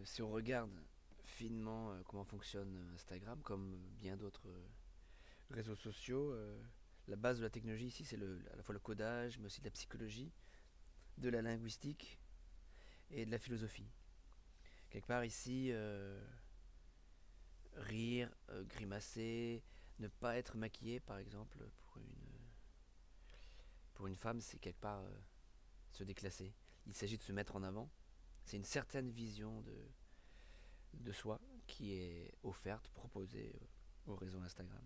Si on regarde finement comment fonctionne Instagram, comme bien d'autres réseaux sociaux, la base de la technologie ici, c'est à la fois le codage, mais aussi de la psychologie, de la linguistique et de la philosophie. Quelque part ici, rire, grimacer, ne pas être maquillé, par exemple, pour une femme, c'est quelque part se déclasser. Il s'agit de se mettre en avant. C'est une certaine vision de soi qui est offerte, proposée au réseau Instagram.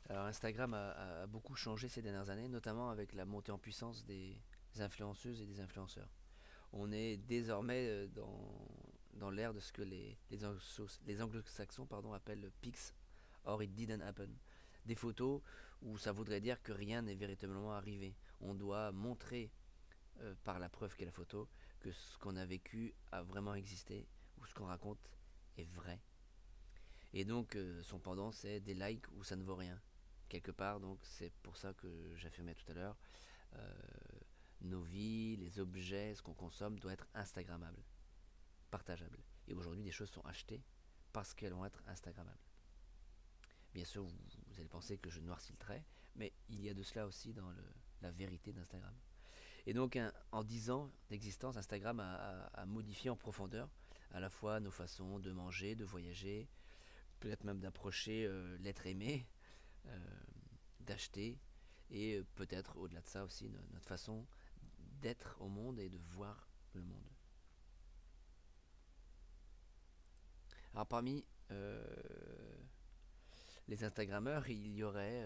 Alors Instagram a beaucoup changé ces dernières années, notamment avec la montée en puissance des influenceuses et des influenceurs. On est désormais dans l'ère de ce que les anglo-saxons appellent le pics or it didn't happen. Des photos où ça voudrait dire que rien n'est véritablement arrivé. On doit montrer par la preuve qu'est la photo que ce qu'on a vécu a vraiment existé ou ce qu'on raconte est vrai. Et donc son pendant c'est des likes où ça ne vaut rien. Quelque part, donc c'est pour ça que j'affirmais tout à l'heure, euh, nos vies, les objets, ce qu'on consomme doit être instagrammable, partageable. Et aujourd'hui, des choses sont achetées parce qu'elles vont être instagrammables. Bien sûr, vous allez penser que je noircis le trait, mais il y a de cela aussi dans la vérité d'Instagram. Et donc, en 10 ans d'existence, Instagram a modifié en profondeur à la fois nos façons de manger, de voyager, peut-être même d'approcher l'être aimé, euh, d'acheter, et peut-être au-delà de ça aussi notre façon d'être au monde et de voir le monde. Alors parmi les Instagrammeurs, il y aurait,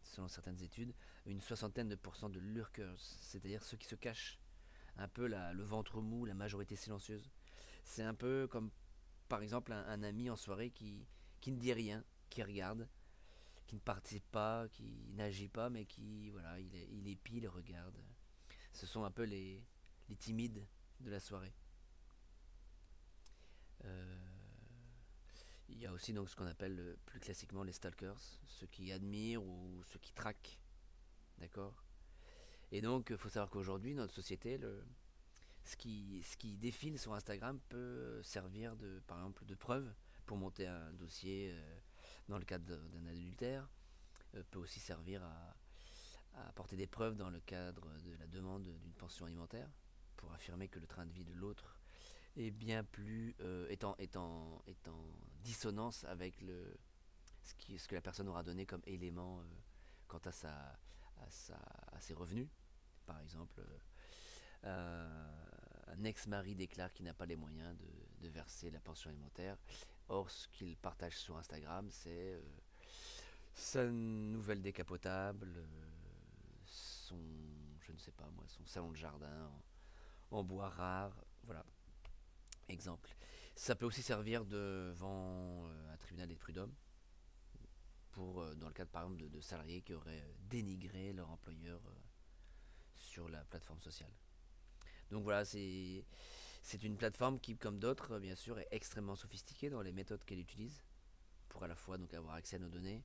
selon certaines études, une soixantaine de pourcents de lurkers, c'est-à-dire ceux qui se cachent, un peu le ventre mou, la majorité silencieuse. C'est un peu comme par exemple un ami en soirée qui ne dit rien, qui regarde, qui ne participe pas, qui n'agit pas, mais qui voilà, il épie, il regarde. Ce sont un peu les timides de la soirée. Euh, il y a aussi donc ce qu'on appelle plus classiquement les stalkers, ceux qui admirent ou ceux qui traquent, d'accord. Et donc il faut savoir qu'aujourd'hui notre société, ce qui défile sur Instagram peut servir par exemple de preuve pour monter un dossier dans le cadre d'un adultère, peut aussi servir à apporter des preuves dans le cadre de la demande d'une pension alimentaire pour affirmer que le train de vie de l'autre est bien plus est en dissonance avec ce que la personne aura donné comme élément quant à ses revenus. Par exemple, un ex-mari déclare qu'il n'a pas les moyens de verser la pension alimentaire. Or, ce qu'il partage sur Instagram, c'est sa nouvelle décapotable, son, je ne sais pas moi, son salon de jardin en bois rare, voilà, exemple. Ça peut aussi servir devant un tribunal des prud'hommes pour, dans le cadre par exemple de salariés qui auraient dénigré leur employeur sur la plateforme sociale. Donc voilà, c'est une plateforme qui, comme d'autres, bien sûr, est extrêmement sophistiquée dans les méthodes qu'elle utilise pour à la fois donc avoir accès à nos données,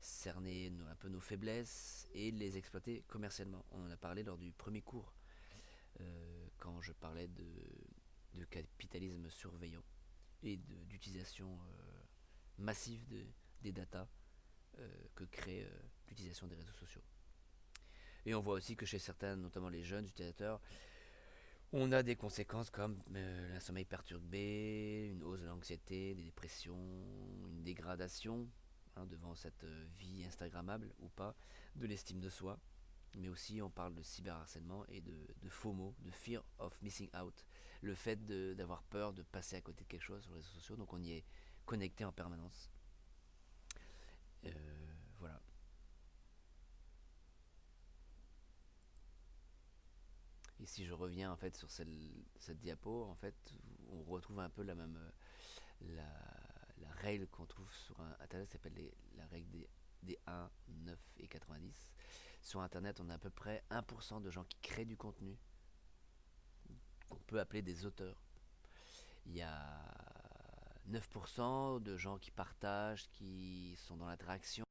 cerner un peu nos faiblesses et les exploiter commercialement. On en a parlé lors du premier cours quand je parlais de capitalisme surveillant et d'utilisation massive des datas que crée l'utilisation des réseaux sociaux. Et on voit aussi que chez certains, notamment les jeunes utilisateurs, on a des conséquences comme un sommeil perturbé, une hausse de l'anxiété, des dépressions, une dégradation devant cette vie instagrammable ou pas, de l'estime de soi. Mais aussi on parle de cyberharcèlement et de FOMO, de Fear of Missing Out, le fait d'avoir peur de passer à côté de quelque chose sur les réseaux sociaux, donc on y est connecté en permanence. Euh, voilà. Et si je reviens en fait sur cette diapo, en fait, on retrouve un peu la même la règle qu'on trouve sur internet s'appelle la règle des 1, 9 et 90. Sur internet, on a à peu près 1% de gens qui créent du contenu qu'on peut appeler des auteurs. Il y a 9% de gens qui partagent, qui sont dans l'interaction.